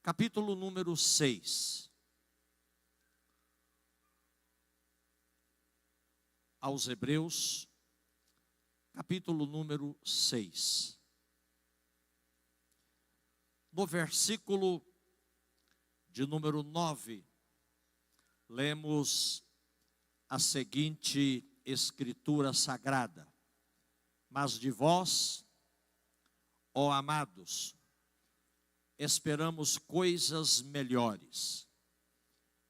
capítulo número 6. Aos Hebreus, capítulo número 6. No versículo de número 9, lemos a seguinte escritura sagrada: Mas de vós, ó amados, esperamos coisas melhores.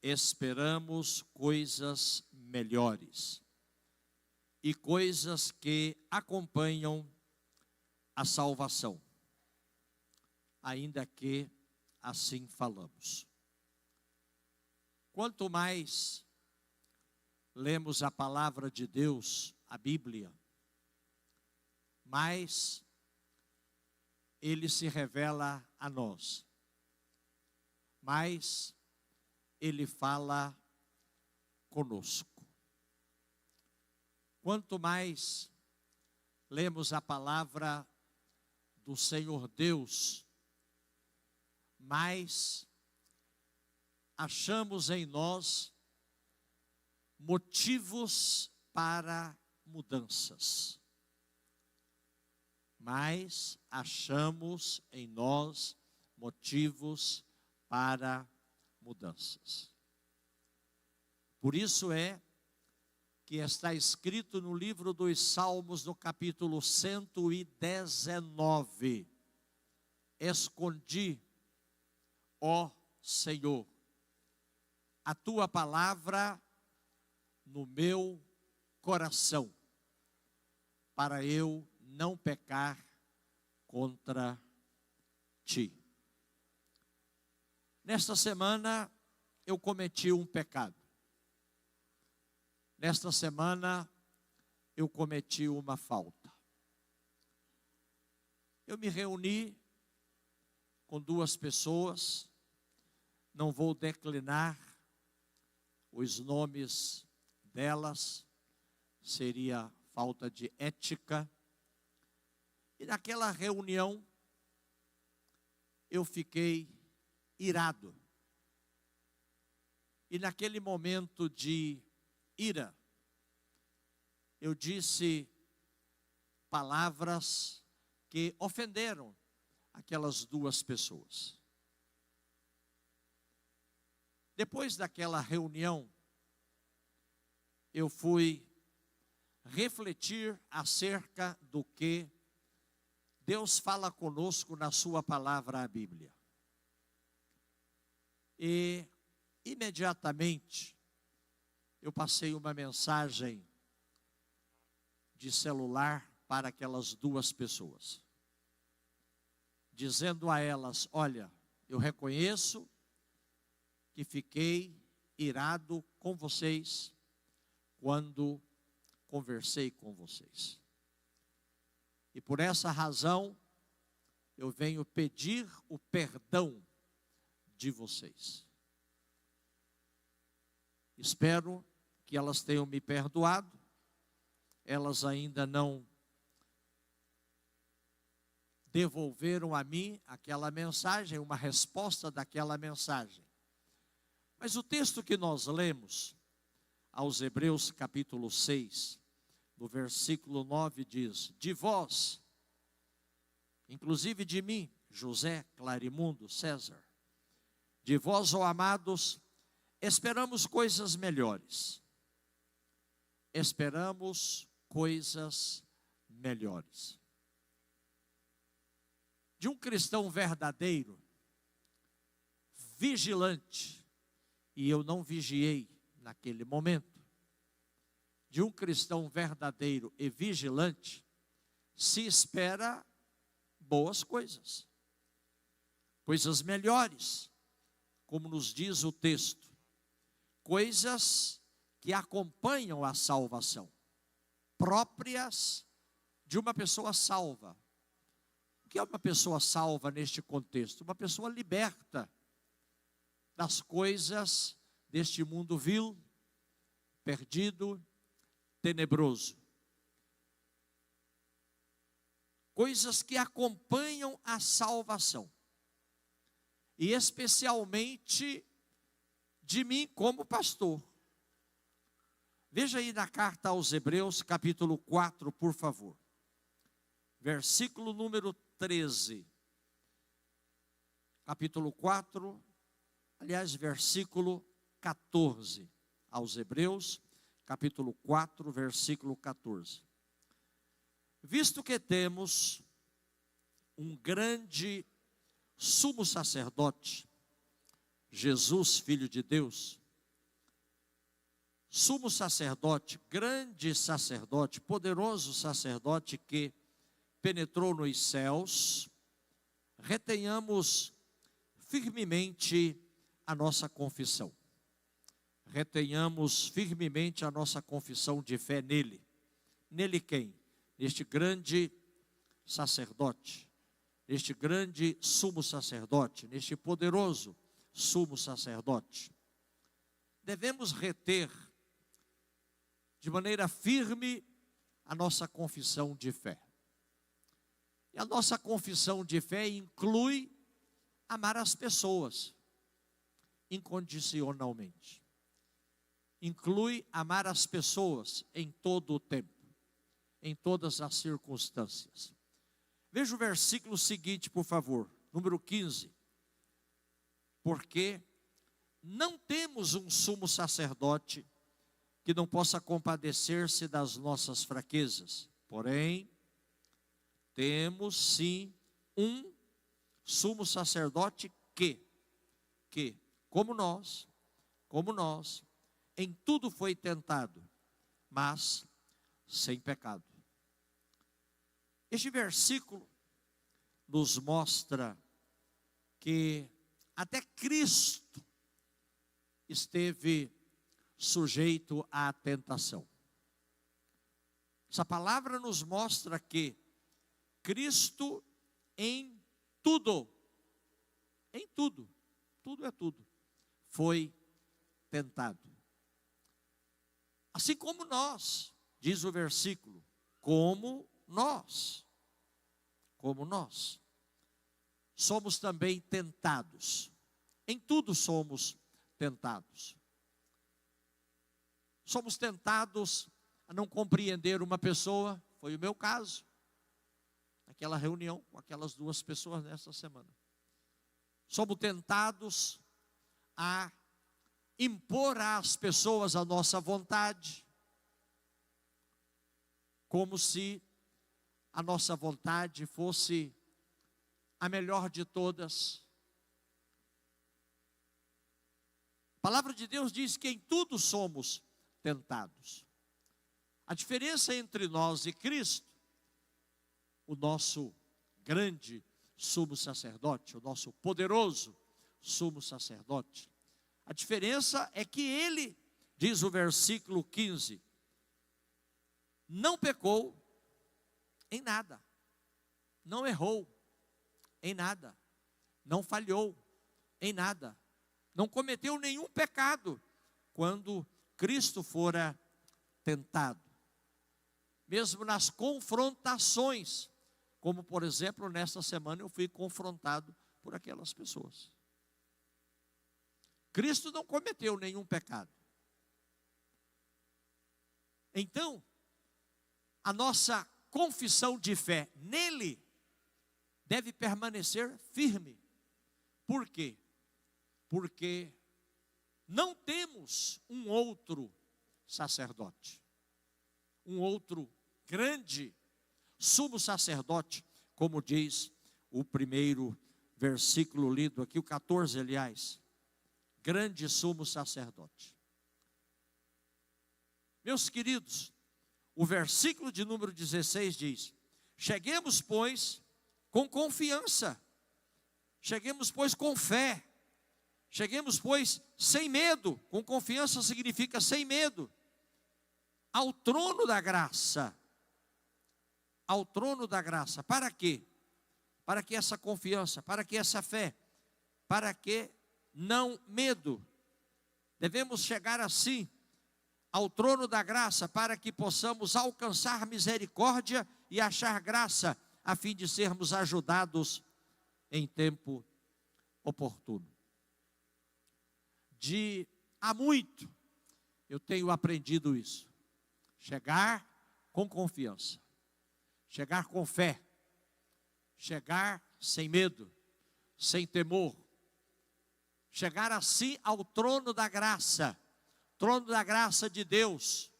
Esperamos coisas melhores. E coisas que acompanham a salvação, ainda que assim falamos. Quanto mais lemos a palavra de Deus, a Bíblia, mais Ele se revela a nós, mais Ele fala conosco. Quanto mais lemos a palavra do Senhor Deus, mais achamos em nós motivos para mudanças. Mais achamos em nós motivos para mudanças. Por isso é que está escrito no livro dos Salmos, no capítulo 119. Escondi, ó Senhor, a tua palavra no meu coração, para eu não pecar contra ti. Nesta semana eu cometi um pecado. Nesta semana eu cometi uma falta. Eu me reuni com duas pessoas, não vou declinar os nomes delas, seria falta de ética. E naquela reunião eu fiquei irado. E naquele momento de ira, eu disse palavras que ofenderam aquelas duas pessoas. Depois daquela reunião, eu fui refletir acerca do que Deus fala conosco na sua palavra, a Bíblia. E imediatamente eu passei uma mensagem de celular para aquelas duas pessoas, dizendo a elas: olha, eu reconheço que fiquei irado com vocês quando conversei com vocês. E por essa razão, eu venho pedir o perdão de vocês. Espero que elas tenham me perdoado. Elas ainda não devolveram a mim aquela mensagem, uma resposta daquela mensagem. Mas o texto que nós lemos, aos Hebreus capítulo 6, no versículo 9 diz: de vós, inclusive de mim, José, Clarimundo, César, de vós, ó amados, esperamos coisas melhores. Esperamos coisas melhores. De um cristão verdadeiro, vigilante, e eu não vigiei naquele momento. De um cristão verdadeiro e vigilante, se espera boas coisas. Coisas melhores, como nos diz o texto. Coisas que acompanham a salvação, próprias de uma pessoa salva. O que é uma pessoa salva neste contexto? Uma pessoa liberta das coisas deste mundo vil, perdido, tenebroso. Coisas que acompanham a salvação. e especialmente de mim como pastor. Veja aí na carta aos Hebreus, capítulo 4, por favor. Versículo número 13. Capítulo 4, aliás, versículo 14. Aos Hebreus, capítulo 4, versículo 14. Visto que temos um grande sumo sacerdote, Jesus, Filho de Deus, sumo sacerdote, grande sacerdote, poderoso sacerdote que penetrou nos céus, retenhamos firmemente a nossa confissão. Retenhamos firmemente a nossa confissão de fé nele. Nele quem? Neste grande sacerdote, neste grande sumo sacerdote, neste poderoso sumo sacerdote. Devemos reter de maneira firme a nossa confissão de fé. E a nossa confissão de fé inclui amar as pessoas incondicionalmente. Inclui amar as pessoas em todo o tempo, em todas as circunstâncias. Veja o versículo seguinte, por favor, número 15. Porque não temos um sumo sacerdote que não possa compadecer-se das nossas fraquezas. Porém, temos sim um sumo sacerdote que, como nós, em tudo foi tentado, mas sem pecado. Este versículo nos mostra que até Cristo esteve sujeito à tentação. Essa palavra nos mostra que Cristo em tudo, tudo é tudo, foi tentado. Assim como nós, diz o versículo, como nós somos também tentados. Em tudo somos tentados. Somos tentados a não compreender uma pessoa, foi o meu caso, naquela reunião com aquelas duas pessoas nessa semana. Somos tentados a impor às pessoas a nossa vontade, como se a nossa vontade fosse a melhor de todas. A palavra de Deus diz que em tudo somos tentados. A diferença entre nós e Cristo, o nosso grande sumo sacerdote, o nosso poderoso sumo sacerdote, a diferença é que ele, diz o versículo 15, não pecou em nada, não errou em nada, não falhou em nada, não cometeu nenhum pecado quando Cristo fora tentado. Mesmo nas confrontações, como por exemplo, nesta semana eu fui confrontado por aquelas pessoas. Cristo não cometeu nenhum pecado. Então, a nossa confissão de fé nele deve permanecer firme. Por quê? Porque não temos um outro sacerdote, um outro grande sumo sacerdote, como diz o primeiro versículo lido aqui, o 14, aliás, grande sumo sacerdote. Meus queridos, o versículo de número 16 diz: cheguemos, pois, com confiança, cheguemos, pois, com fé, cheguemos, pois, sem medo. Com confiança significa sem medo, ao trono da graça. Ao trono da graça. Para quê? Para que essa confiança, para que essa fé, para que não medo. Devemos chegar assim ao trono da graça, para que possamos alcançar misericórdia e achar graça, a fim de sermos ajudados em tempo oportuno. Há muito eu tenho aprendido isso. Chegar com confiança, chegar com fé, chegar sem medo, sem temor, chegar assim ao trono da graça de Deus.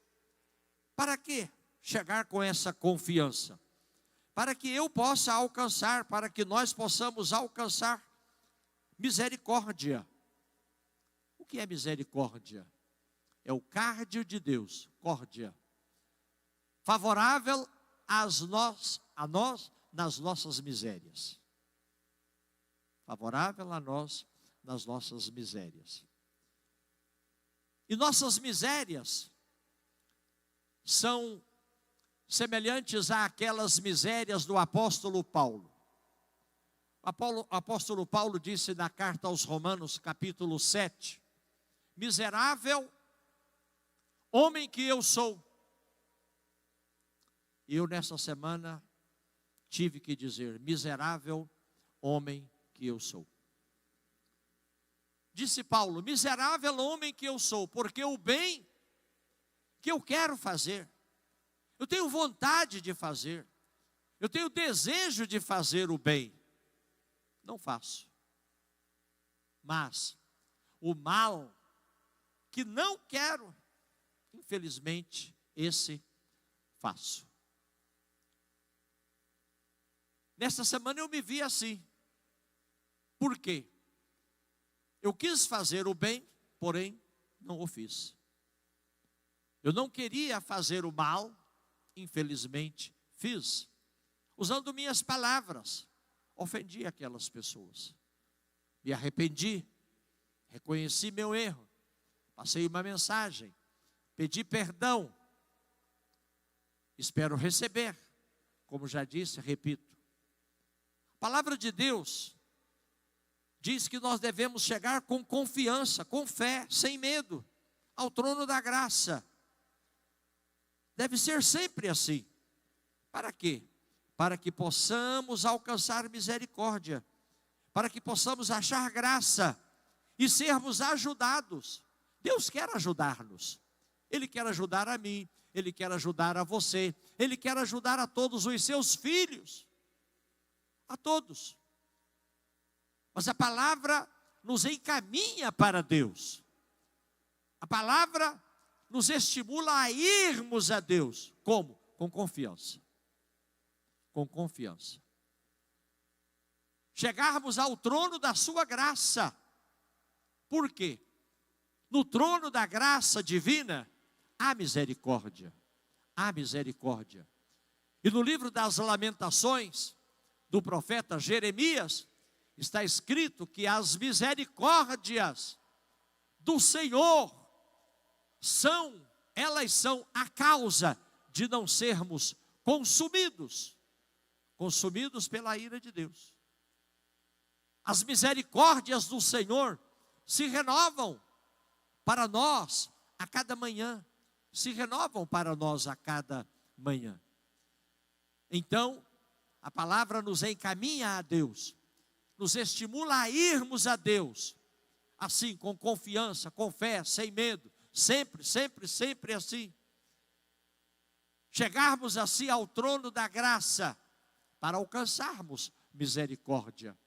Para quê? Chegar com essa confiança, para que eu possa alcançar, para que nós possamos alcançar misericórdia. O que é misericórdia? É o cardio de Deus, córdia, favorável a nós nas nossas misérias. Favorável a nós nas nossas misérias. E nossas misérias são semelhantes àquelas misérias do apóstolo Paulo. O apóstolo Paulo disse na carta aos Romanos, capítulo 7, miserável homem que eu sou. E eu nessa semana tive que dizer, miserável homem que eu sou. Disse Paulo, miserável homem que eu sou, porque o bem que eu quero fazer, eu tenho vontade de fazer, eu tenho desejo de fazer o bem, não faço. Mas o mal que não quero, infelizmente, esse faço. Nesta semana eu me vi assim. Por quê? Eu quis fazer o bem, porém não o fiz. Eu não queria fazer o mal, infelizmente fiz. Usando minhas palavras, ofendi aquelas pessoas. Me arrependi, reconheci meu erro, passei uma mensagem, pedi perdão. Espero receber, como já disse, repito. A palavra de Deus diz que nós devemos chegar com confiança, com fé, sem medo, ao trono da graça. Deve ser sempre assim. Para quê? Para que possamos alcançar misericórdia, para que possamos achar graça e sermos ajudados. Deus quer ajudar-nos. Ele quer ajudar a mim, Ele quer ajudar a você, Ele quer ajudar a todos os seus filhos. A todos. Mas a palavra nos encaminha para Deus. A palavra nos estimula a irmos a Deus. Como? Com confiança. Com confiança. Chegarmos ao trono da sua graça. Por quê? No trono da graça divina, há misericórdia. Há misericórdia. E no livro das Lamentações, do profeta Jeremias, está escrito que as misericórdias do Senhor elas são a causa de não sermos consumidos pela ira de Deus. As misericórdias do Senhor se renovam para nós a cada manhã, Então, a palavra nos encaminha a Deus, nos estimula a irmos a Deus, assim, com confiança, com fé, sem medo, sempre assim. Chegarmos assim ao trono da graça, para alcançarmos misericórdia.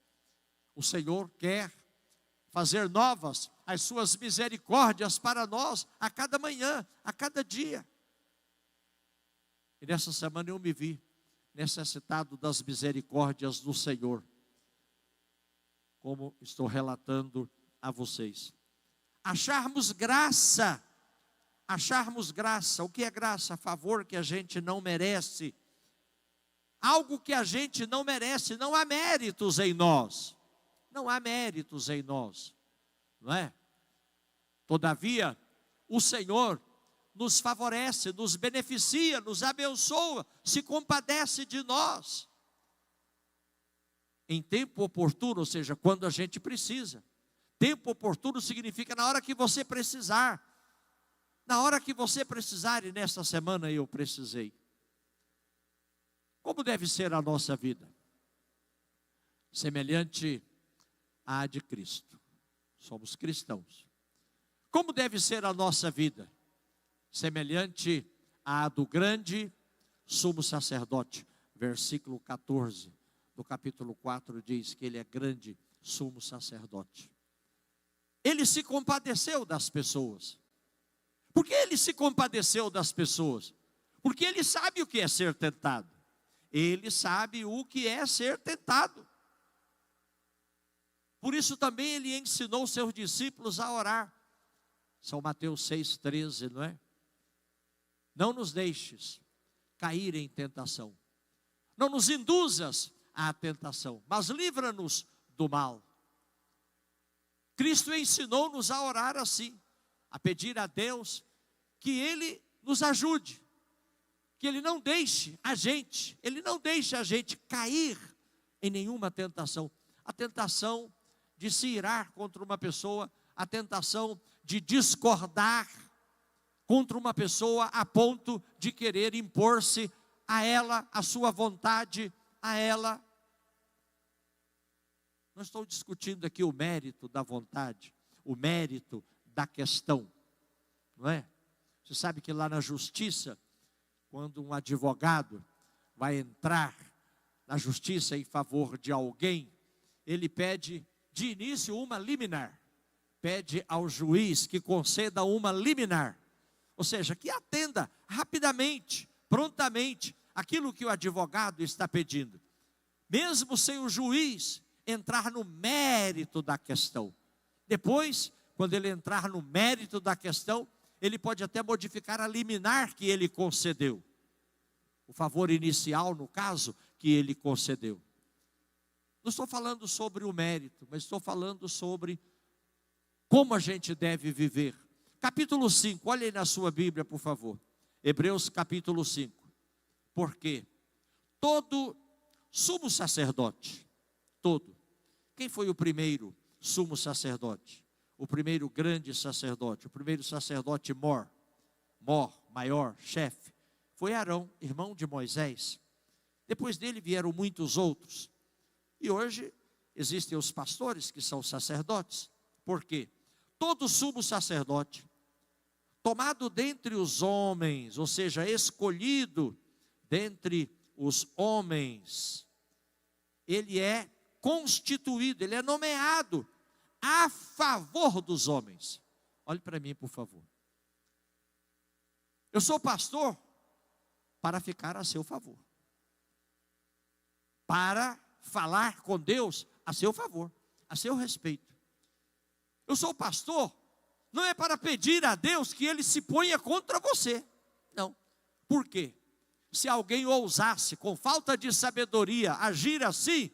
O Senhor quer fazer novas as suas misericórdias para nós, a cada manhã, a cada dia. E nessa semana eu me vi necessitado das misericórdias do Senhor, como estou relatando a vocês. Acharmos graça, o que é graça? Favor que a gente não merece, algo que a gente não merece, não há méritos em nós, não é? Todavia, o Senhor nos favorece, nos beneficia, nos abençoa, se compadece de nós. Em tempo oportuno, ou seja, quando a gente precisa. Tempo oportuno significa na hora que você precisar. Na hora que você precisar, e nesta semana eu precisei. Como deve ser a nossa vida? Semelhante à de Cristo. Somos cristãos. Como deve ser a nossa vida? Semelhante à do grande sumo sacerdote. Versículo 14 do capítulo 4 diz que ele é grande sumo sacerdote. Ele se compadeceu das pessoas. Por que ele se compadeceu das pessoas? Porque ele sabe o que é ser tentado. Ele sabe o que é ser tentado. Por isso também ele ensinou seus discípulos a orar. São Mateus 6,13, não é? Não nos deixes cair em tentação. Não nos induzas à tentação, mas livra-nos do mal. Cristo ensinou-nos a orar assim, a pedir a Deus que Ele nos ajude, que Ele não deixe a gente cair em nenhuma tentação. A tentação de se irar contra uma pessoa, a tentação de discordar contra uma pessoa a ponto de querer impor-se a ela, a sua vontade, a ela. Não estou discutindo aqui o mérito da vontade, o mérito da questão, não é? Você sabe que lá na justiça, quando um advogado vai entrar na justiça em favor de alguém, ele pede de início uma liminar, pede ao juiz que conceda uma liminar, ou seja, que atenda rapidamente, prontamente, aquilo que o advogado está pedindo, mesmo sem o juiz entrar no mérito da questão. Depois, quando ele entrar no mérito da questão, ele pode até modificar a liminar que ele concedeu, o favor inicial, no caso, que ele concedeu. Não estou falando sobre o mérito, mas estou falando sobre como a gente deve viver. Capítulo 5, olha aí na sua Bíblia, por favor. Hebreus capítulo 5. Porque todo sumo sacerdote, quem foi o primeiro sumo sacerdote? O primeiro grande sacerdote, o primeiro sacerdote maior, chefe, foi Arão, irmão de Moisés. Depois dele vieram muitos outros. E hoje existem os pastores que são sacerdotes. Por quê? Todo sumo sacerdote, tomado dentre os homens, ou seja, escolhido dentre os homens, ele é constituído, ele é nomeado a favor dos homens. Olhe para mim, por favor. Eu sou pastor para ficar a seu favor, para falar com Deus a seu favor, a seu respeito. Eu sou pastor, não é para pedir a Deus que Ele se ponha contra você, não. Por quê? Se alguém ousasse, com falta de sabedoria, agir assim,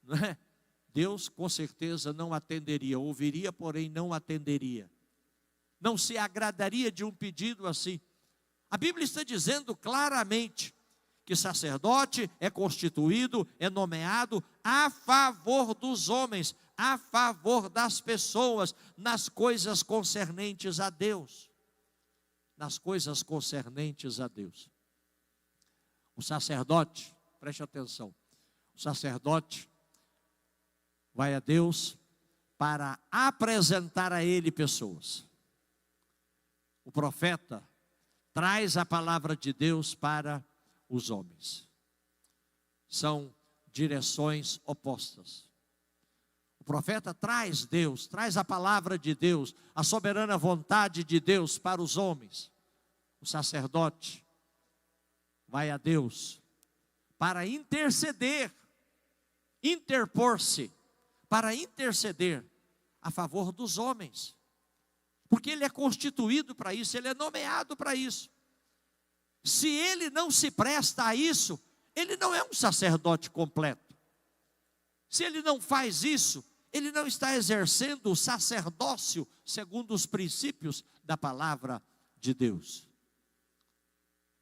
não é? Deus com certeza não atenderia, ouviria, porém não atenderia. Não se agradaria de um pedido assim. A Bíblia está dizendo claramente que sacerdote é constituído, é nomeado a favor dos homens, a favor das pessoas, nas coisas concernentes a Deus. Nas coisas concernentes a Deus. O sacerdote, preste atenção, o sacerdote vai a Deus para apresentar a Ele pessoas. O profeta traz a palavra de Deus para os homens. São direções opostas. O profeta traz Deus, traz a palavra de Deus, a soberana vontade de Deus para os homens. O sacerdote vai a Deus para interceder, interpor-se, para interceder a favor dos homens. Porque ele é constituído para isso, ele é nomeado para isso. Se ele não se presta a isso, ele não é um sacerdote completo. Se ele não faz isso, ele não está exercendo o sacerdócio segundo os princípios da palavra de Deus.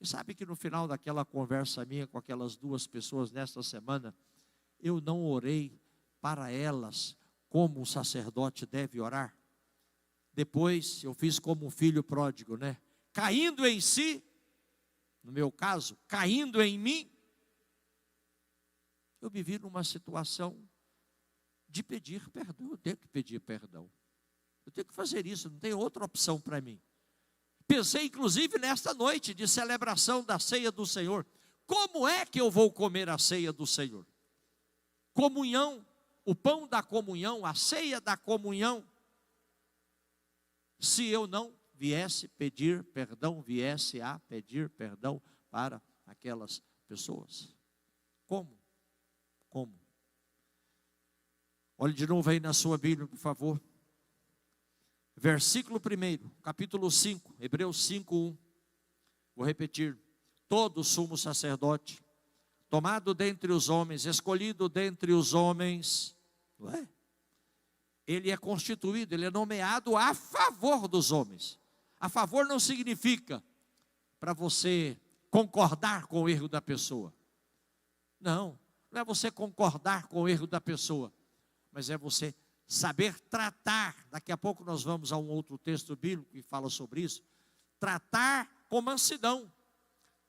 E sabe que no final daquela conversa minha com aquelas duas pessoas nesta semana, eu não orei para elas como um sacerdote deve orar. Depois eu fiz como um filho pródigo, né? Caindo em si, no meu caso, caindo em mim, eu me vi numa situação de pedir perdão. Eu tenho que pedir perdão. Eu tenho que fazer isso, não tem outra opção para mim. Pensei, inclusive, nesta noite de celebração da ceia do Senhor. Como é que eu vou comer a ceia do Senhor? Comunhão, o pão da comunhão, a ceia da comunhão. Se eu não viesse pedir perdão, viesse a pedir perdão para aquelas pessoas. Como? Como? Olhe de novo aí na sua Bíblia, por favor. Versículo 1, capítulo 5, Hebreus 5:1. Vou repetir. Todo sumo sacerdote, tomado dentre os homens, escolhido dentre os homens, não é? Ele é constituído, ele é nomeado a favor dos homens. A favor não significa para você concordar com o erro da pessoa. Não é você concordar com o erro da pessoa, mas é você saber tratar. Daqui a pouco nós vamos a um outro texto bíblico que fala sobre isso. Tratar com mansidão,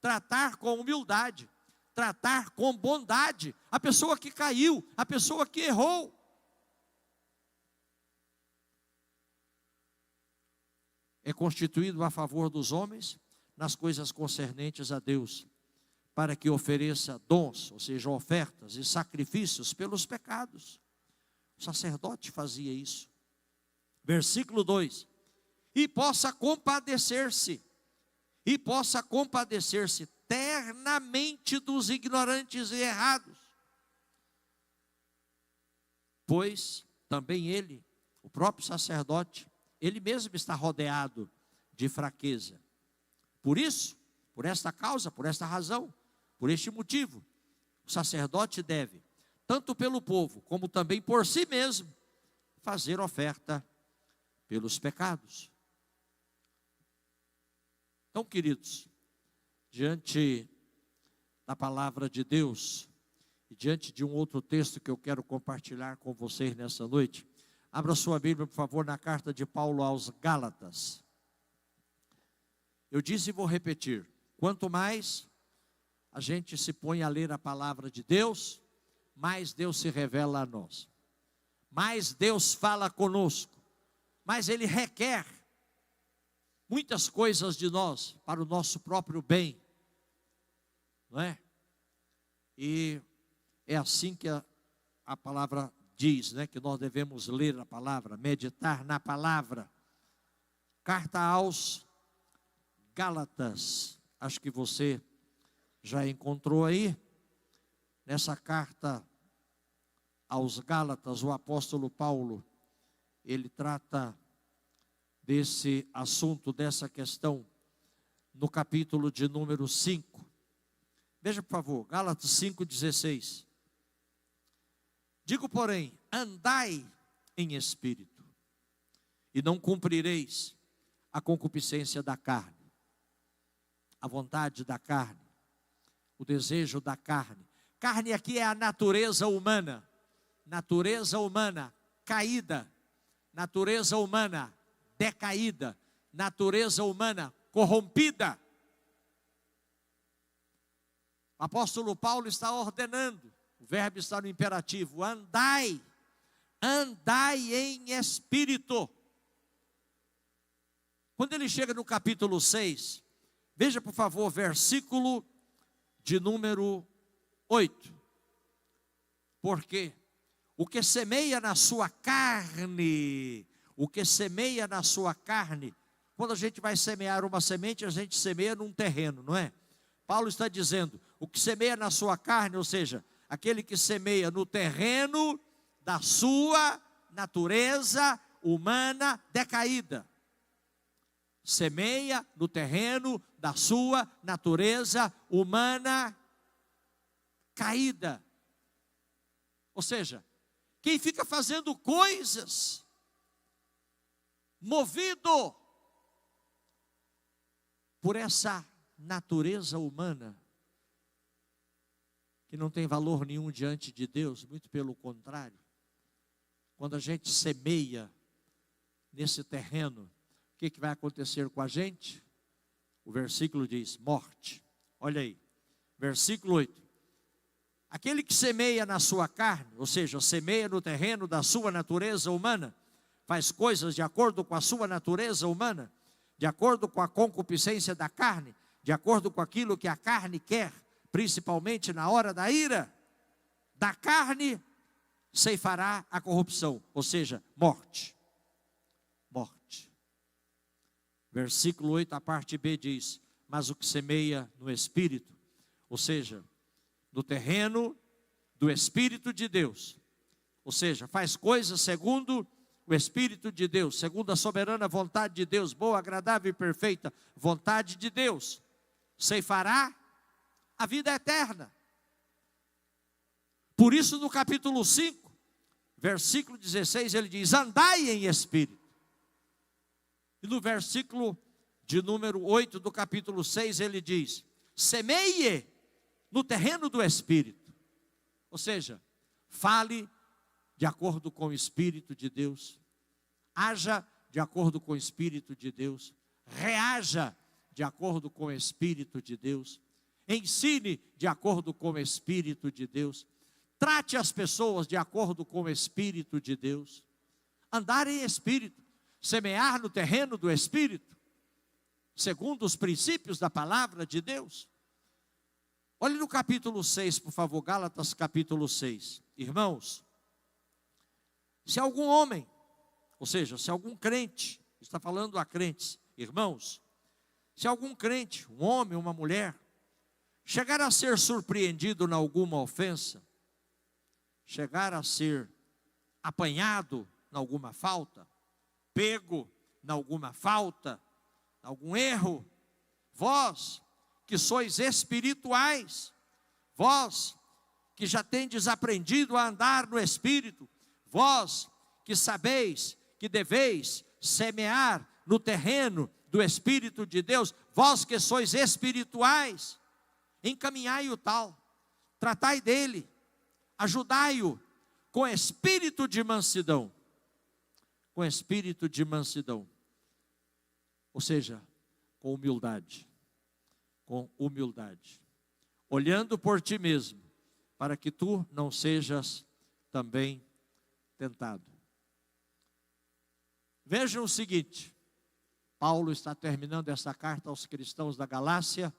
tratar com humildade, tratar com bondade a pessoa que caiu, a pessoa que errou. É constituído a favor dos homens nas coisas concernentes a Deus, para que ofereça dons, ou seja, ofertas e sacrifícios pelos pecados. O sacerdote fazia isso. Versículo 2: e possa compadecer-se ternamente dos ignorantes e errados. Pois também ele, o próprio sacerdote, ele mesmo está rodeado de fraqueza. Por isso, por esta causa, por esta razão, por este motivo, o sacerdote deve, tanto pelo povo, como também por si mesmo, fazer oferta pelos pecados. Então, queridos, diante da palavra de Deus, e diante de um outro texto que eu quero compartilhar com vocês nessa noite, abra sua Bíblia, por favor, na carta de Paulo aos Gálatas. Eu disse e vou repetir, quanto mais a gente se põe a ler a palavra de Deus, mais Deus se revela a nós, mais Deus fala conosco, mais Ele requer muitas coisas de nós, para o nosso próprio bem, não é? E é assim que a palavra diz, né, que nós devemos ler a palavra, meditar na palavra. Carta aos Gálatas, acho que você já encontrou aí. Nessa carta aos Gálatas, o apóstolo Paulo, ele trata desse assunto, dessa questão, no capítulo de número 5. Veja, por favor, Gálatas 5,16. Digo, porém, andai em espírito, e não cumprireis a concupiscência da carne, a vontade da carne, o desejo da carne. Carne aqui é a natureza humana caída, natureza humana decaída, natureza humana corrompida. O apóstolo Paulo está ordenando, o verbo está no imperativo, andai em espírito. Quando ele chega no capítulo 6, veja por favor, versículo de número 8. Porque o que semeia na sua carne, quando a gente vai semear uma semente, a gente semeia num terreno, não é? Paulo está dizendo, o que semeia na sua carne, ou seja, aquele que semeia no terreno da sua natureza humana decaída. Semeia no terreno da sua natureza humana caída. Ou seja, quem fica fazendo coisas movido por essa natureza humana, que não tem valor nenhum diante de Deus, muito pelo contrário. Quando a gente semeia nesse terreno, o que vai acontecer com a gente? O versículo diz, morte. Olha aí, versículo 8. Aquele que semeia na sua carne, ou seja, semeia no terreno da sua natureza humana, faz coisas de acordo com a sua natureza humana, de acordo com a concupiscência da carne, de acordo com aquilo que a carne quer, principalmente na hora da ira, da carne ceifará a corrupção, ou seja, morte. Morte. Versículo 8, a parte B diz: mas o que semeia no Espírito, ou seja, no terreno do Espírito de Deus, ou seja, faz coisas segundo o Espírito de Deus, segundo a soberana vontade de Deus, boa, agradável e perfeita vontade de Deus, ceifará a vida eterna. Por isso no capítulo 5, versículo 16, ele diz: andai em Espírito. E no versículo de número 8 do capítulo 6, ele diz: semeie no terreno do Espírito. Ou seja, fale de acordo com o Espírito de Deus, haja de acordo com o Espírito de Deus, reaja de acordo com o Espírito de Deus, ensine de acordo com o Espírito de Deus, trate as pessoas de acordo com o Espírito de Deus. Andar em Espírito, semear no terreno do Espírito, segundo os princípios da palavra de Deus. Olhe no capítulo 6, por favor, Gálatas capítulo 6. Irmãos, se algum homem, ou seja, se algum crente, está falando a crentes, irmãos, se algum crente, um homem, uma mulher, chegar a ser surpreendido em alguma ofensa, chegar a ser apanhado em alguma falta, pego em alguma falta, algum erro, vós que sois espirituais, vós que já tendes aprendido a andar no Espírito, vós que sabeis que deveis semear no terreno do Espírito de Deus, vós que sois espirituais, encaminhai o tal, tratai dele, ajudai-o com espírito de mansidão, com espírito de mansidão, ou seja, com humildade, olhando por ti mesmo, para que tu não sejas também tentado. Vejam o seguinte, Paulo está terminando essa carta aos cristãos da Galácia,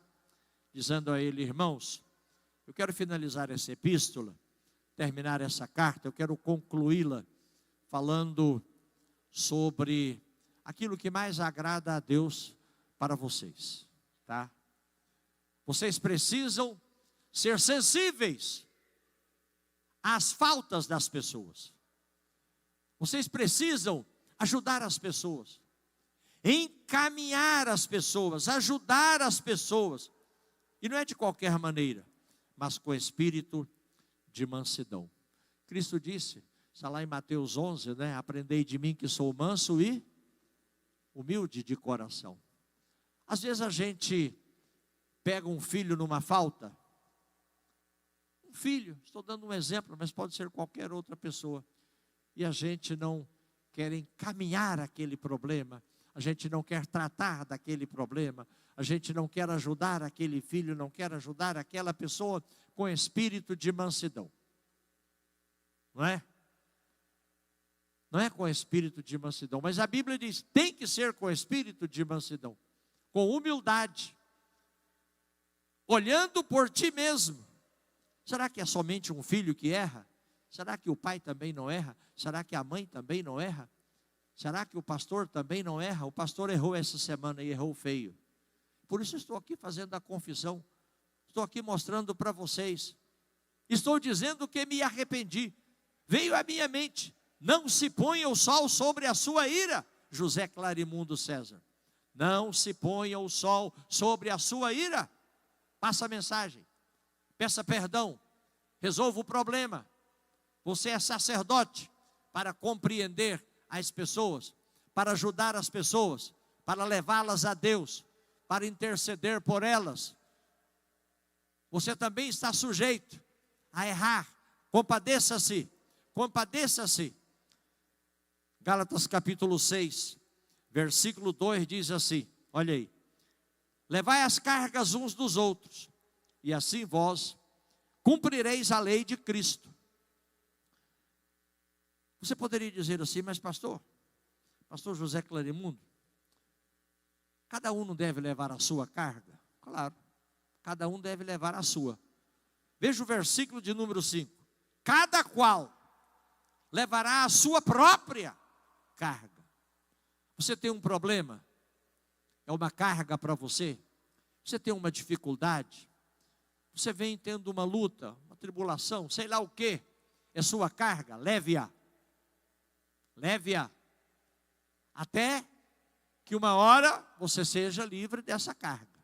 dizendo a ele: irmãos, eu quero finalizar essa epístola, terminar essa carta, eu quero concluí-la falando sobre aquilo que mais agrada a Deus para vocês, tá? Vocês precisam ser sensíveis às faltas das pessoas. Vocês precisam ajudar as pessoas, encaminhar as pessoas, ajudar as pessoas. E não é de qualquer maneira, mas com espírito de mansidão. Cristo disse, está lá em Mateus 11, né? Aprendei de mim que sou manso e humilde de coração. Às vezes a gente pega um filho numa falta, um filho, estou dando um exemplo, mas pode ser qualquer outra pessoa, e a gente não quer encaminhar aquele problema, a gente não quer tratar daquele problema, a gente não quer ajudar aquele filho, não quer ajudar aquela pessoa com espírito de mansidão. Não é? Não é com espírito de mansidão, mas a Bíblia diz, tem que ser com espírito de mansidão, com humildade, olhando por ti mesmo. Será que é somente um filho que erra? Será que o pai também não erra? Será que a mãe também não erra? Será que o pastor também não erra? O pastor errou essa semana e errou feio. Por isso estou aqui fazendo a confissão. Estou aqui mostrando para vocês. Estou dizendo que me arrependi. Veio à minha mente, não se ponha o sol sobre a sua ira. José Clarimundo César. Não se ponha o sol sobre a sua ira. Passa a mensagem. Peça perdão. Resolva o problema. Você é sacerdote para compreender as pessoas, para ajudar as pessoas, para levá-las a Deus, para interceder por elas. Você também está sujeito a errar. Compadeça-se, compadeça-se. Gálatas capítulo 6, versículo 2 diz assim, olha aí. Levai as cargas uns dos outros, e assim vós cumprireis a lei de Cristo. Você poderia dizer assim, mas pastor José Clarimundo, cada um não deve levar a sua carga? Claro, cada um deve levar a sua. Veja o versículo de número 5. Cada qual levará a sua própria carga. Você tem um problema? É uma carga para você? Você tem uma dificuldade? Você vem tendo uma luta, uma tribulação, sei lá o que? É sua carga? Leve-a. Leve-a. Até que uma hora você seja livre dessa carga.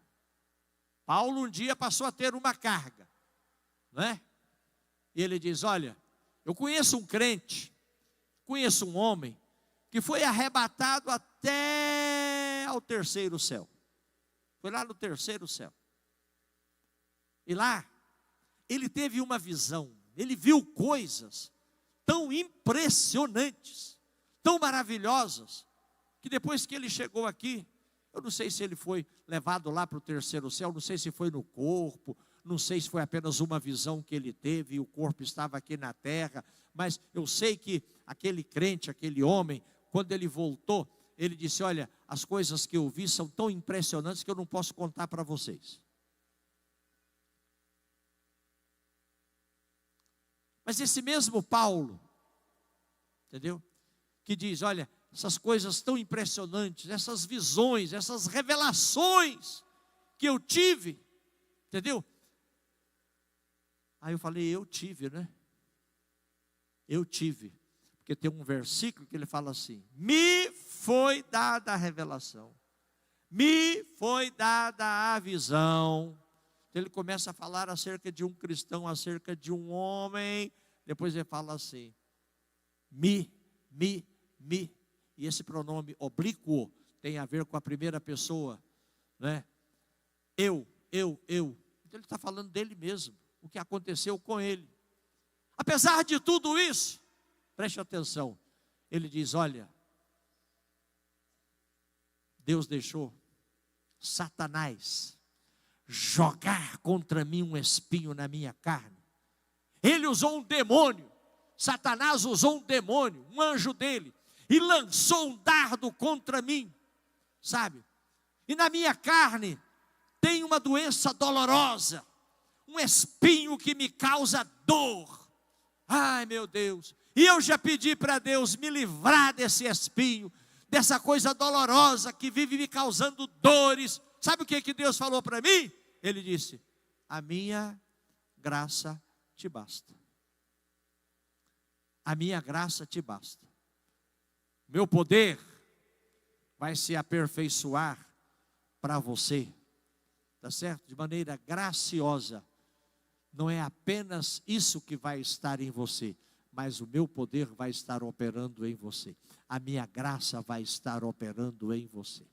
Paulo um dia passou a ter uma carga, não é? E ele diz, olha, eu conheço um crente, conheço um homem, que foi arrebatado até ao terceiro céu. Foi lá no terceiro céu. E lá, ele teve uma visão, ele viu coisas tão impressionantes, tão maravilhosas, que depois que ele chegou aqui, eu não sei se ele foi levado lá para o terceiro céu, não sei se foi no corpo, não sei se foi apenas uma visão que ele teve e o corpo estava aqui na terra, mas eu sei que aquele crente, aquele homem, quando ele voltou, ele disse, olha, as coisas que eu vi são tão impressionantes que eu não posso contar para vocês. Mas esse mesmo Paulo, entendeu? Que diz, olha, essas coisas tão impressionantes, essas visões, essas revelações que eu tive, entendeu? Aí eu falei, eu tive, né? Eu tive. Porque tem um versículo que ele fala assim, me foi dada a revelação, me foi dada a visão. Então ele começa a falar acerca de um cristão, acerca de um homem, depois ele fala assim, me. E esse pronome oblíquo tem a ver com a primeira pessoa, né? Eu. Então ele está falando dele mesmo, o que aconteceu com ele. Apesar de tudo isso, preste atenção, ele diz, olha, Deus deixou Satanás jogar contra mim um espinho na minha carne. Ele usou um demônio, Satanás usou um demônio, um anjo dele, e lançou um dardo contra mim, sabe? E na minha carne tem uma doença dolorosa, um espinho que me causa dor. Ai meu Deus, e eu já pedi para Deus me livrar desse espinho, dessa coisa dolorosa que vive me causando dores. Sabe o que Deus falou para mim? Ele disse, a minha graça te basta. A minha graça te basta. Meu poder vai se aperfeiçoar para você, tá certo? De maneira graciosa. Não é apenas isso que vai estar em você, mas o meu poder vai estar operando em você. A minha graça vai estar operando em você.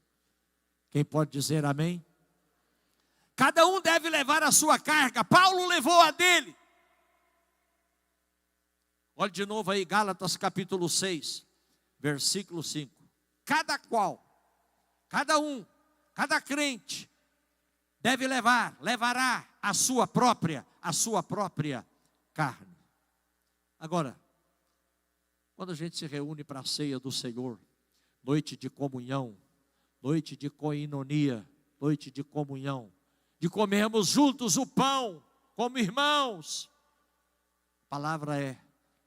Quem pode dizer amém? Cada um deve levar a sua carga. Paulo levou a dele. Olha de novo aí, Gálatas capítulo 6, versículo 5. Cada qual, cada um, cada crente, levará a sua própria carne. Agora, quando a gente se reúne para a ceia do Senhor, noite de comunhão, noite de coinonia, noite de comunhão, de comermos juntos o pão, como irmãos, a palavra é,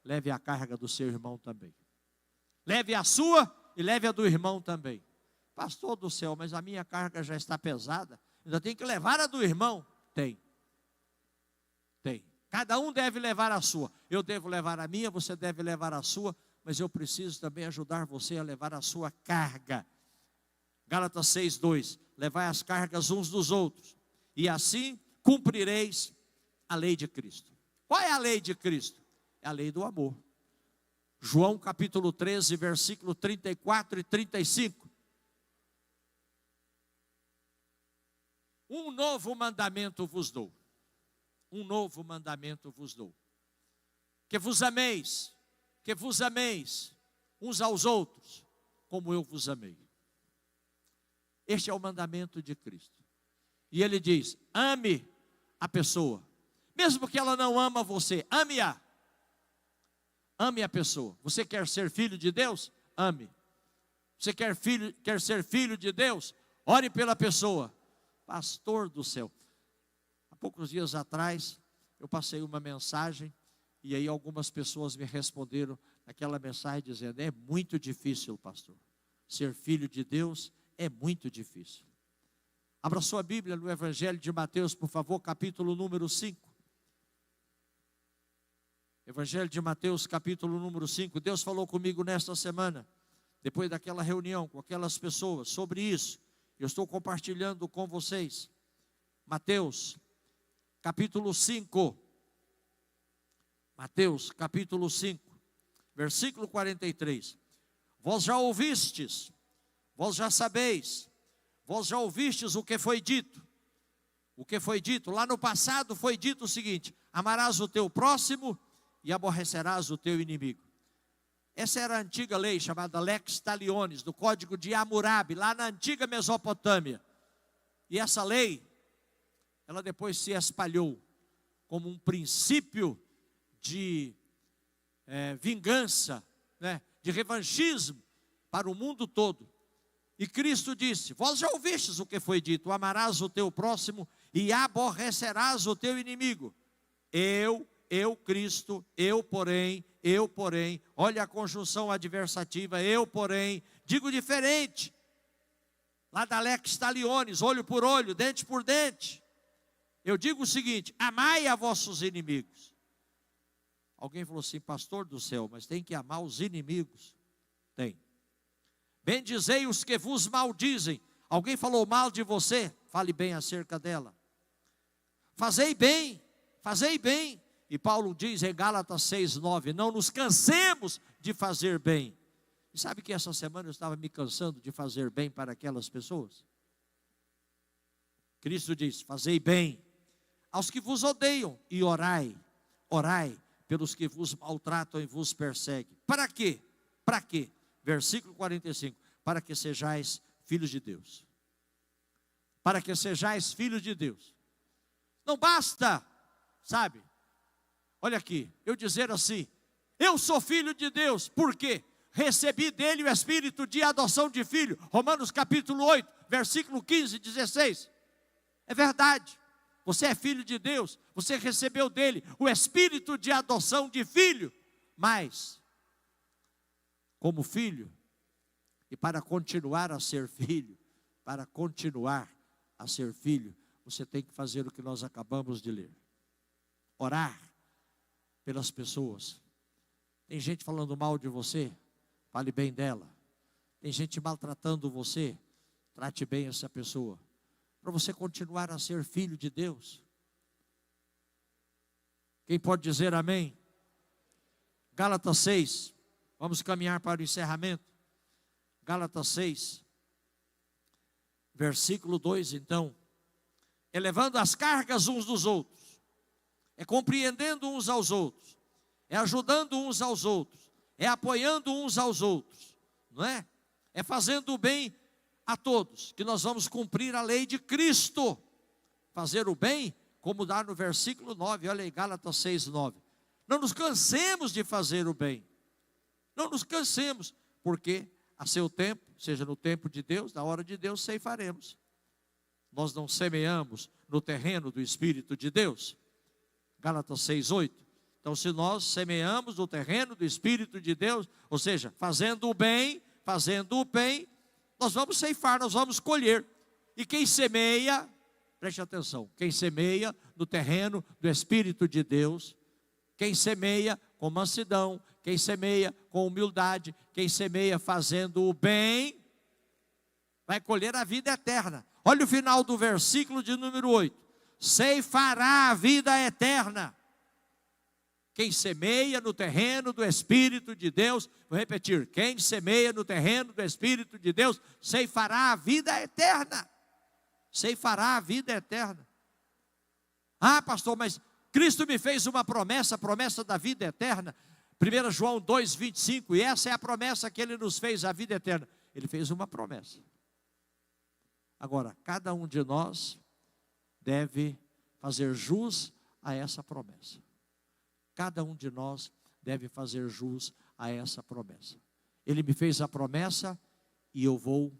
leve a carga do seu irmão também. Leve a sua e leve a do irmão também. Pastor do céu, mas a minha carga já está pesada, ainda tem que levar a do irmão? Tem. Cada um deve levar a sua. Eu devo levar a minha, você deve levar a sua, mas eu preciso também ajudar você a levar a sua carga. Gálatas 6:2, levai as cargas uns dos outros, e assim cumprireis a lei de Cristo. Qual é a lei de Cristo? É a lei do amor. João capítulo 13, versículo 34 e 35. Um novo mandamento vos dou. Um novo mandamento vos dou. Que vos ameis uns aos outros, como eu vos amei. Este é o mandamento de Cristo. E ele diz, ame a pessoa. Mesmo que ela não ama você, ame-a. Ame a pessoa. Você quer ser filho de Deus? Ame. Você quer ser filho de Deus? Ore pela pessoa. Pastor do céu. Há poucos dias atrás, eu passei uma mensagem, e aí algumas pessoas me responderam naquela mensagem dizendo: é muito difícil, pastor. Ser filho de Deus é muito difícil. Abra sua Bíblia no Evangelho de Mateus, por favor, capítulo número 5. Evangelho de Mateus, capítulo número 5. Deus falou comigo nesta semana, depois daquela reunião com aquelas pessoas, sobre isso. Eu estou compartilhando com vocês. Mateus, capítulo 5. Mateus, capítulo 5, versículo 43. Vós já ouvistes, vós já sabeis, vós já ouvistes o que foi dito. O que foi dito? Lá no passado foi dito o seguinte: amarás o teu próximo e aborrecerás o teu inimigo. Essa era a antiga lei chamada Lex Talionis, do Código de Hammurabi, lá na antiga Mesopotâmia. E essa lei, ela depois se espalhou como um princípio de vingança, né, de revanchismo para o mundo todo. E Cristo disse: vós já ouvistes o que foi dito, amarás o teu próximo e aborrecerás o teu inimigo. Eu, Cristo, eu porém, olha a conjunção adversativa, eu porém, digo diferente, lá da Lex Talionis, olho por olho, dente por dente. Eu digo o seguinte: amai a vossos inimigos. Alguém falou assim: pastor do céu, mas tem que amar os inimigos. Tem. Bendizei os que vos maldizem. Alguém falou mal de você? Fale bem acerca dela. Fazei bem, fazei bem. E Paulo diz em Gálatas 6:9, não nos cansemos de fazer bem. E sabe que essa semana eu estava me cansando de fazer bem para aquelas pessoas? Cristo diz: fazei bem aos que vos odeiam e orai pelos que vos maltratam e vos perseguem. Para quê? Para quê? Versículo 45, para que sejais filhos de Deus. Para que sejais filhos de Deus. Não basta, sabe? Olha aqui, eu dizer assim: eu sou filho de Deus. Por quê? Recebi dele o espírito de adoção de filho. Romanos capítulo 8, versículo 15 e 16. É verdade. Você é filho de Deus. Você recebeu dele o espírito de adoção de filho. Mas, como filho, e para continuar a ser filho, você tem que fazer o que nós acabamos de ler. Orar pelas pessoas. Tem gente falando mal de você, fale bem dela. Tem gente maltratando você, trate bem essa pessoa, para você continuar a ser filho de Deus. Quem pode dizer amém? Gálatas 6, vamos caminhar para o encerramento. Gálatas 6, versículo 2, então. Elevando as cargas uns dos outros, é compreendendo uns aos outros, é ajudando uns aos outros, é apoiando uns aos outros, não é? É fazendo o bem a todos, que nós vamos cumprir a lei de Cristo. Fazer o bem, como dá no versículo 9, olha aí, Gálatas 6:9. Não nos cansemos de fazer o bem, não nos cansemos, porque a seu tempo, seja no tempo de Deus, na hora de Deus, ceifaremos. Nós não semeamos no terreno do Espírito de Deus. Gálatas 6:8. Então, se nós semeamos no terreno do Espírito de Deus, ou seja, fazendo o bem, nós vamos ceifar, nós vamos colher. E quem semeia, preste atenção, quem semeia no terreno do Espírito de Deus, quem semeia com mansidão, quem semeia com humildade, quem semeia fazendo o bem, vai colher a vida eterna. Olha o final do versículo de número 8. Ceifará a vida eterna. Quem semeia no terreno do Espírito de Deus, vou repetir, quem semeia no terreno do Espírito de Deus, ceifará a vida eterna. Ceifará a vida eterna. Ah, pastor, mas Cristo me fez uma promessa, a promessa da vida eterna. 1 João 2:25, e essa é a promessa que Ele nos fez, a vida eterna. Ele fez uma promessa. Agora, cada um de nós deve fazer jus a essa promessa. Cada um de nós deve fazer jus a essa promessa. Ele me fez a promessa e eu vou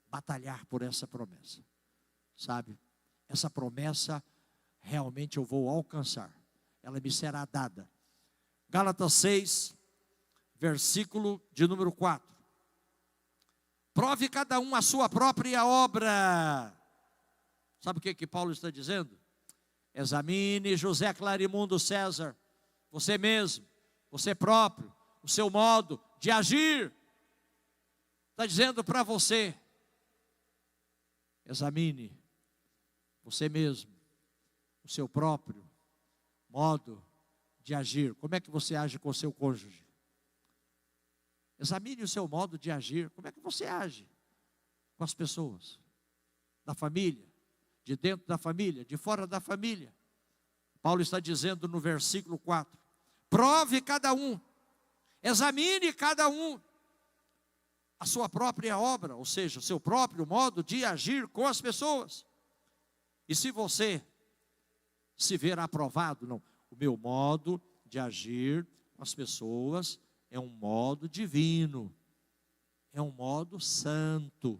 batalhar por essa promessa. Sabe? Essa promessa realmente eu vou alcançar. Ela me será dada. Gálatas 6, versículo de número 4. Prove cada um a sua própria obra. Sabe o que Paulo está dizendo? Examine, José Clarimundo César, você mesmo, você próprio, o seu modo de agir. Está dizendo para você, examine você mesmo, o seu próprio modo de agir. Como é que você age com o seu cônjuge? Examine o seu modo de agir. Como é que você age com as pessoas da família, de dentro da família, de fora da família? Paulo está dizendo no versículo 4: prove cada um, examine cada um a sua própria obra, ou seja, o seu próprio modo de agir com as pessoas. E se você se ver aprovado, não, o meu modo de agir com as pessoas é um modo divino, é um modo santo,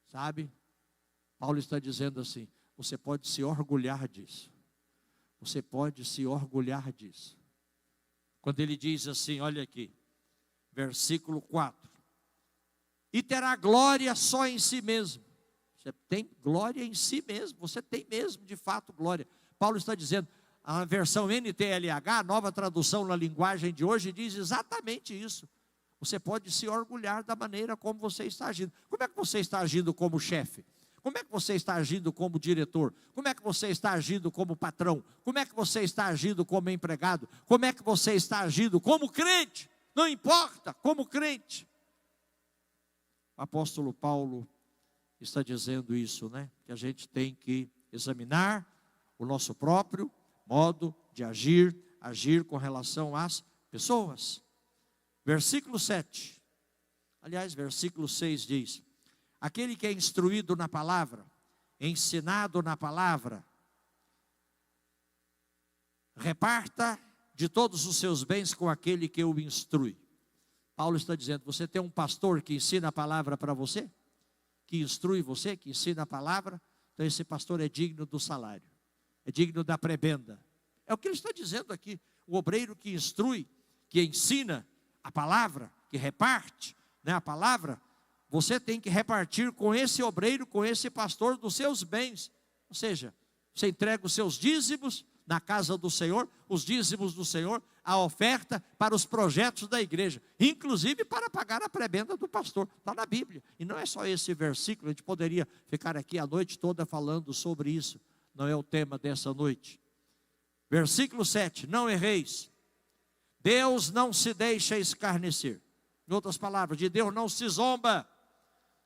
sabe? Paulo está dizendo assim, você pode se orgulhar disso, você pode se orgulhar disso. Quando ele diz assim, olha aqui, versículo 4, e terá glória só em si mesmo. Você tem glória em si mesmo, você tem mesmo de fato glória. Paulo está dizendo, a versão NTLH, a nova tradução na linguagem de hoje, diz exatamente isso. Você pode se orgulhar da maneira como você está agindo. Como é que você está agindo como chefe? Como é que você está agindo como diretor? Como é que você está agindo como patrão? Como é que você está agindo como empregado? Como é que você está agindo como crente? Não importa, como crente. O apóstolo Paulo está dizendo isso, né? Que a gente tem que examinar o nosso próprio modo de agir com relação às pessoas. Versículo 7. Aliás, versículo 6 diz: aquele que é instruído na palavra, ensinado na palavra, reparta de todos os seus bens com aquele que o instrui. Paulo está dizendo, você tem um pastor que ensina a palavra para você? Que instrui você, que ensina a palavra? Então esse pastor é digno do salário, é digno da prebenda. É o que ele está dizendo aqui. O obreiro que instrui, que ensina a palavra, que reparte, né, a palavra, você tem que repartir com esse obreiro, com esse pastor, dos seus bens. Ou seja, você entrega os seus dízimos na casa do Senhor, os dízimos do Senhor, a oferta para os projetos da igreja, inclusive para pagar a prebenda do pastor. Está na Bíblia. E não é só esse versículo, a gente poderia ficar aqui a noite toda falando sobre isso. Não é o tema dessa noite. Versículo 7, não erreis. Deus não se deixa escarnecer. Em outras palavras, de Deus não se zomba.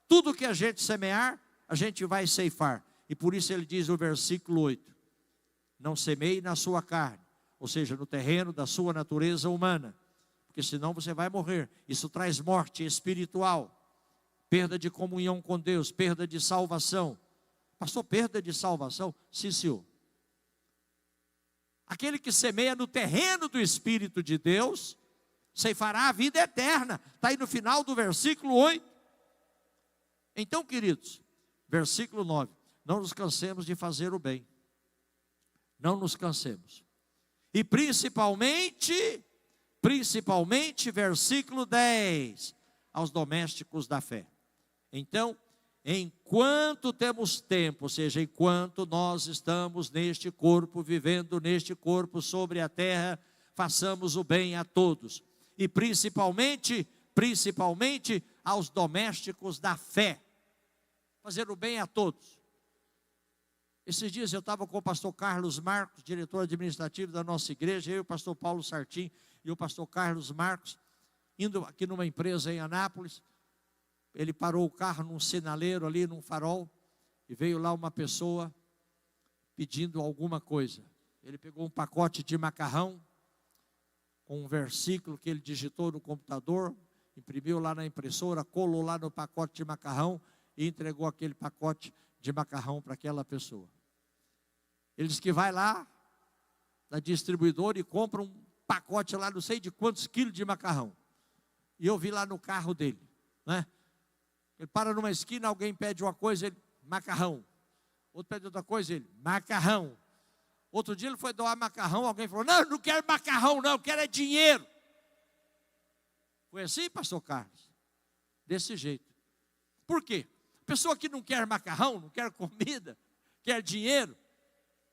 Tudo que a gente semear, a gente vai ceifar. E por isso ele diz no versículo 8, não semeie na sua carne, ou seja, no terreno da sua natureza humana, porque senão você vai morrer. Isso traz morte espiritual, perda de comunhão com Deus, perda de salvação. Pastor, perda de salvação? Sim, senhor. Aquele que semeia no terreno do Espírito de Deus, ceifará a vida eterna. Está aí no final do versículo 8. Então, queridos, versículo 9, não nos cansemos de fazer o bem. Não nos cansemos. E principalmente, versículo 10, aos domésticos da fé. Então, enquanto temos tempo, ou seja, enquanto nós estamos neste corpo, vivendo neste corpo sobre a terra, façamos o bem a todos. E principalmente aos domésticos da fé. Fazer o bem a todos. Esses dias eu estava com o pastor Carlos Marcos, diretor administrativo da nossa igreja, eu e o pastor Paulo Sartim e o pastor Carlos Marcos, indo aqui numa empresa em Anápolis. Ele parou o carro num sinaleiro ali, num farol, e veio lá uma pessoa pedindo alguma coisa. Ele pegou um pacote de macarrão, com um versículo que ele digitou no computador, imprimiu lá na impressora, colou lá no pacote de macarrão e entregou aquele pacote de macarrão para aquela pessoa. Ele disse que vai lá da distribuidora e compra um pacote lá, não sei de quantos quilos de macarrão. E eu vi lá no carro dele, né? Ele para numa esquina, alguém pede uma coisa, ele, macarrão. Outro pede outra coisa, ele, macarrão. Outro dia ele foi doar macarrão, alguém falou, não, eu não quero macarrão não, eu quero é dinheiro. Foi assim, pastor Carlos? Desse jeito. Por quê? Pessoa que não quer macarrão, não quer comida, quer dinheiro,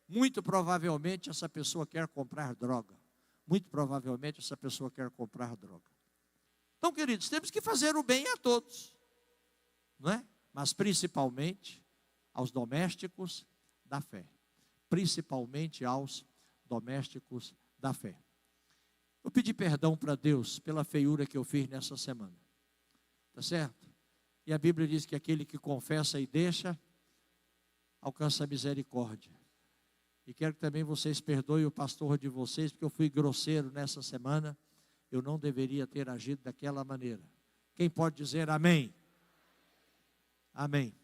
muito provavelmente essa pessoa quer comprar droga. Muito provavelmente essa pessoa quer comprar droga. Então, queridos, temos que fazer o bem a todos, não é? Mas principalmente aos domésticos da fé. Principalmente aos domésticos da fé. Eu pedi perdão para Deus pela feiura que eu fiz nessa semana. Tá certo? E a Bíblia diz que aquele que confessa e deixa, alcança a misericórdia. E quero que também vocês perdoem o pastor de vocês, porque eu fui grosseiro nessa semana. Eu não deveria ter agido daquela maneira. Quem pode dizer amém? Amém.